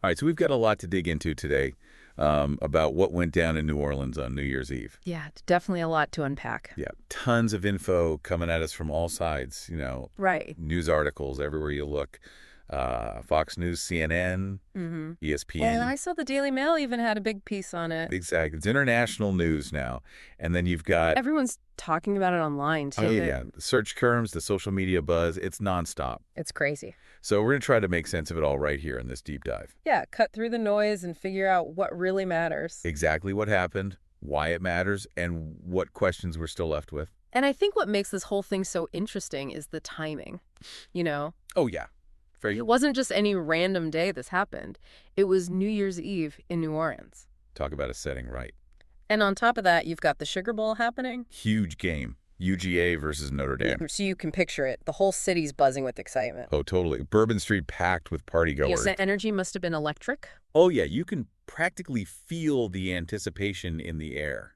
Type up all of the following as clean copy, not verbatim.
All right, so we've got a lot to dig into today about what went down in New Orleans on New Year's Eve. Yeah, definitely a lot to unpack. Yeah, tons of info coming at us from all sides, Right. news articles everywhere you look. Fox News, CNN, ESPN. And I saw the Daily Mail even had a big piece on it. Exactly. It's international news now. And then you've got... Everyone's talking about it online, too. Oh, yeah. The search terms, the social media buzz, it's nonstop. It's crazy. So we're going to try to make sense of it all right here in this deep dive. Yeah, cut through the noise and figure out what really matters. Exactly what happened, why it matters, and what questions we're still left with. And I think what makes this whole thing so interesting is the timing, Oh, yeah. It wasn't just any random day this happened. It was New Year's Eve in New Orleans. Talk about a setting right. And on top of that, you've got the Sugar Bowl happening. Huge game. UGA versus Notre Dame. So you can picture it. The whole city's buzzing with excitement. Oh, totally. Bourbon Street packed with partygoers. Yes, the energy must have been electric. Oh, yeah. You can practically feel the anticipation in the air.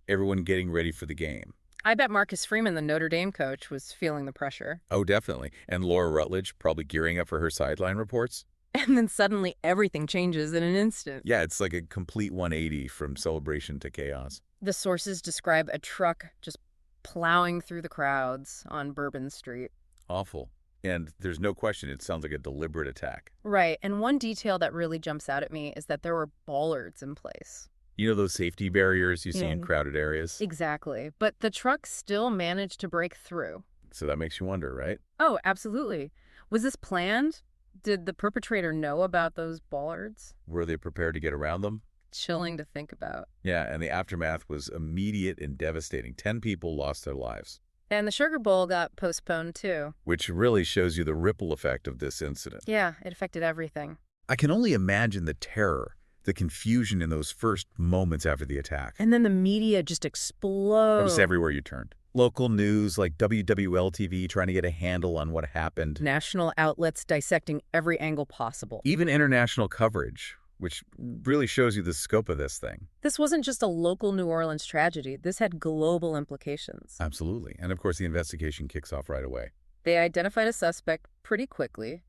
Everyone getting ready for the game. I bet Marcus Freeman, the Notre Dame coach, was feeling the pressure. Oh, definitely. And Laura Rutledge probably gearing up for her sideline reports. And then suddenly everything changes in an instant. Yeah, it's like a complete 180 from celebration to chaos. The sources describe a truck just plowing through the crowds on Bourbon Street. Awful. And there's no question it sounds like a deliberate attack. Right. And one detail that really jumps out at me is that there were bollards in place. You know those safety barriers you see in crowded areas? Exactly. But the truck still managed to break through. So that makes you wonder, right? Oh, absolutely. Was this planned? Did the perpetrator know about those bollards? Were they prepared to get around them? Chilling to think about. Yeah, and the aftermath was immediate and devastating. 10 people lost their lives. And the Sugar Bowl got postponed, too. Which really shows you the ripple effect of this incident. Yeah, it affected everything. I can only imagine the terror, the confusion in those first moments after the attack. And then the media just explodes. It was everywhere you turned. Local news like WWL-TV trying to get a handle on what happened. National outlets dissecting every angle possible. Even international coverage, which really shows you the scope of this thing. This wasn't just a local New Orleans tragedy. This had global implications. Absolutely. And of course, the investigation kicks off right away. They identified a suspect pretty quickly.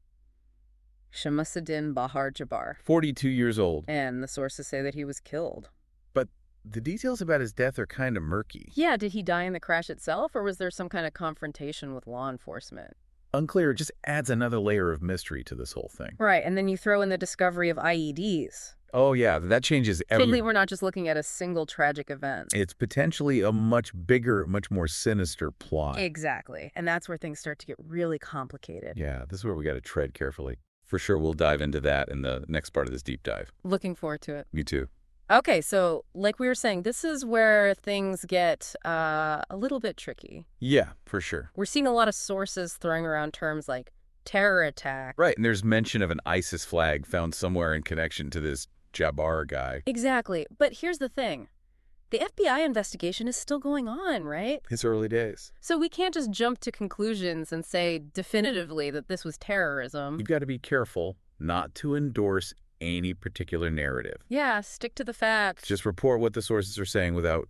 Shamsuddin Bahar Jabbar. 42 years old. And the sources say that he was killed. But the details about his death are kind of murky. Yeah, did he die in the crash itself, or was there some kind of confrontation with law enforcement? Unclear. It just adds another layer of mystery to this whole thing. Right, and then you throw in the discovery of IEDs. Oh, yeah, that changes everything. Suddenly we're not just looking at a single tragic event. It's potentially a much bigger, much more sinister plot. Exactly, and that's where things start to get really complicated. Yeah, this is where we got to tread carefully. For sure, we'll dive into that in the next part of this deep dive. Looking forward to it. Me too. Okay, so like we were saying, this is where things get a little bit tricky. Yeah, for sure. We're seeing a lot of sources throwing around terms like terror attack. Right, and there's mention of an ISIS flag found somewhere in connection to this Jabbar guy. Exactly, but here's the thing. The FBI investigation is still going on, right? It's early days. So we can't just jump to conclusions and say definitively that this was terrorism. You've got to be careful not to endorse any particular narrative. Yeah, stick to the facts. Just report what the sources are saying without,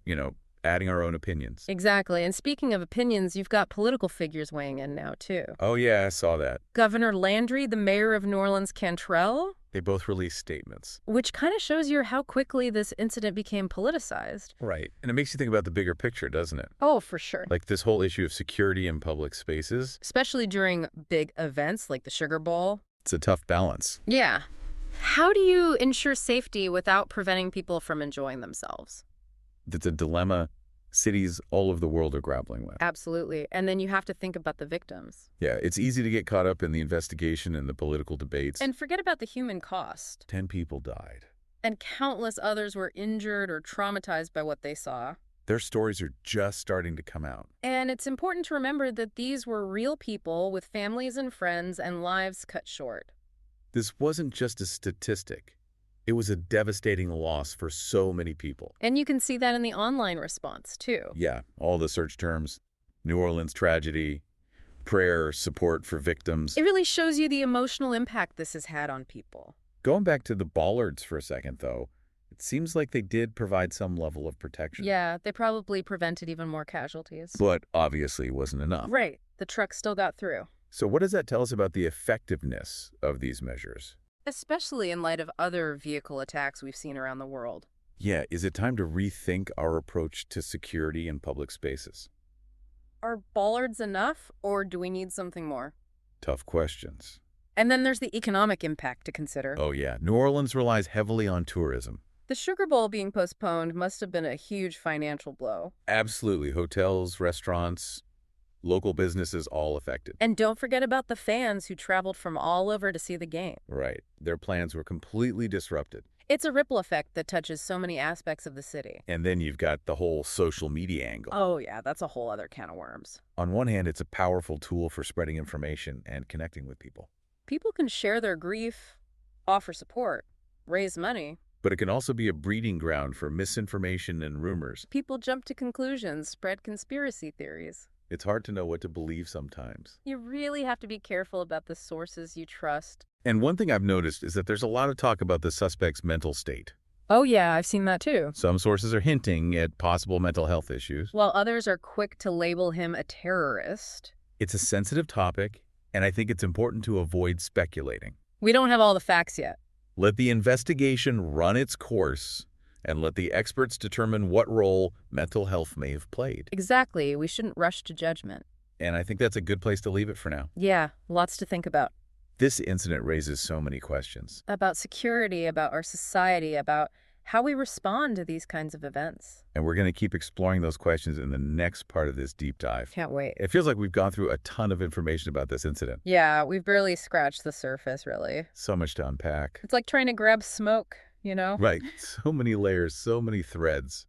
adding our own opinions. Exactly. And speaking of opinions, you've got political figures weighing in now, too. Oh, yeah, I saw that. Governor Landry, the mayor of New Orleans, Cantrell. They both released statements. Which kind of shows you how quickly this incident became politicized. Right. And it makes you think about the bigger picture, doesn't it? Oh, for sure. Like this whole issue of security in public spaces. Especially during big events like the Sugar Bowl. It's a tough balance. Yeah. How do you ensure safety without preventing people from enjoying themselves? That's a dilemma cities all over the world are grappling with. Absolutely. And then you have to think about the victims. Yeah, it's easy to get caught up in the investigation and the political debates. And forget about the human cost. 10 people died. And countless others were injured or traumatized by what they saw. Their stories are just starting to come out. And it's important to remember that these were real people with families and friends and lives cut short. This wasn't just a statistic. It was a devastating loss for so many people. And you can see that in the online response, too. Yeah, all the search terms, New Orleans tragedy, prayer, support for victims. It really shows you the emotional impact this has had on people. Going back to the bollards for a second, though, it seems like they did provide some level of protection. Yeah, they probably prevented even more casualties. But obviously it wasn't enough. Right. The truck still got through. So what does that tell us about the effectiveness of these measures? especially in light of other vehicle attacks we've seen around the world. Yeah, is it time to rethink our approach to security in public spaces? Are bollards enough, or do we need something more? Tough questions. And then there's the economic impact to consider. Oh yeah, New Orleans relies heavily on tourism. The Sugar Bowl being postponed must have been a huge financial blow. Absolutely, hotels, restaurants, local businesses all affected. And don't forget about the fans who traveled from all over to see the game. Right, their plans were completely disrupted. It's a ripple effect that touches so many aspects of the city. And then you've got the whole social media angle. Oh yeah, that's a whole other can of worms. On one hand, it's a powerful tool for spreading information and connecting with people. People can share their grief, offer support, raise money. But it can also be a breeding ground for misinformation and rumors. People jump to conclusions, spread conspiracy theories. It's hard to know what to believe sometimes. You really have to be careful about the sources you trust. And one thing I've noticed is that there's a lot of talk about the suspect's mental state. Oh yeah, I've seen that too. Some sources are hinting at possible mental health issues. While others are quick to label him a terrorist. It's a sensitive topic, and I think it's important to avoid speculating. We don't have all the facts yet. Let the investigation run its course, and let the experts determine what role mental health may have played. Exactly, we shouldn't rush to judgment. And I think that's a good place to leave it for now. Yeah, lots to think about. This incident raises so many questions. About security, about our society, about how we respond to these kinds of events. And we're going to keep exploring those questions in the next part of this deep dive. Can't wait. It feels like we've gone through a ton of information about this incident. Yeah, we've barely scratched the surface, really. So much to unpack. It's like trying to grab smoke, you know? Right. So many layers, so many threads.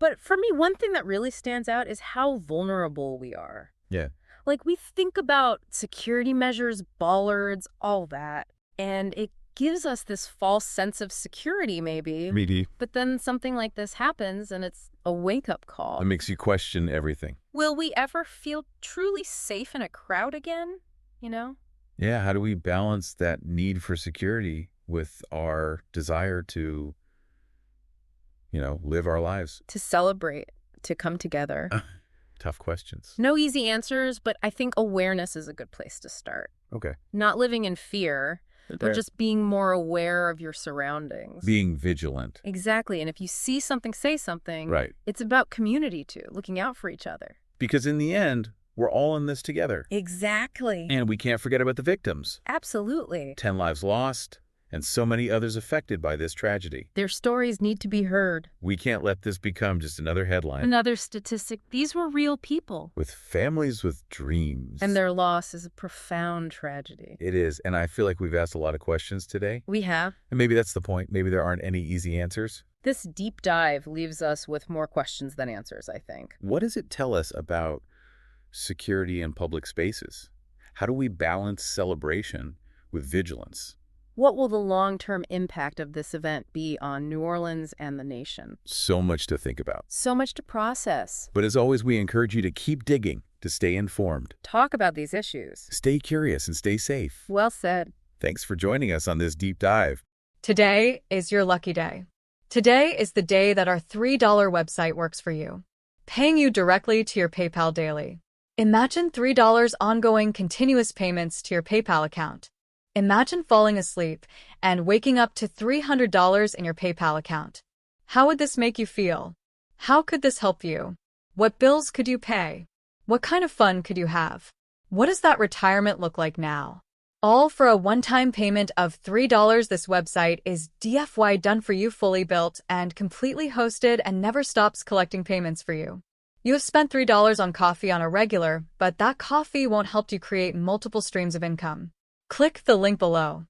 But for me, one thing that really stands out is how vulnerable we are. Yeah. Like, we think about security measures, bollards, all that, and it gives us this false sense of security, maybe. Meaty. But then something like this happens, and it's a wake-up call. It makes you question everything. Will we ever feel truly safe in a crowd again, you know? Yeah, how do we balance that need for security with our desire to, live our lives? To celebrate, to come together. Tough questions. No easy answers, but I think awareness is a good place to start. Okay. Not living in fear, but just being more aware of your surroundings. Being vigilant. Exactly. And if you see something, say something. Right. It's about community, too, looking out for each other. Because in the end, we're all in this together. Exactly. And we can't forget about the victims. Absolutely. 10 lives lost, and so many others affected by this tragedy. Their stories need to be heard. We can't let this become just another headline. Another statistic. These were real people. With families with dreams. And their loss is a profound tragedy. It is, and I feel like we've asked a lot of questions today. We have. And maybe that's the point. Maybe there aren't any easy answers. This deep dive leaves us with more questions than answers, I think. What does it tell us about security in public spaces? How do we balance celebration with vigilance? What will the long-term impact of this event be on New Orleans and the nation? So much to think about. So much to process. But as always, we encourage you to keep digging, to stay informed. Talk about these issues. Stay curious and stay safe. Well said. Thanks for joining us on this deep dive. Today is your lucky day. Today is the day that our $3 website works for you, paying you directly to your PayPal daily. Imagine $3 ongoing continuous payments to your PayPal account. Imagine falling asleep and waking up to $300 in your PayPal account. How would this make you feel? How could this help you? What bills could you pay? What kind of fun could you have? What does that retirement look like now? All for a one-time payment of $3. This website is DFY done for you, fully built and completely hosted, and never stops collecting payments for you. You have spent $3 on coffee on a regular, but that coffee won't help you create multiple streams of income. Click the link below.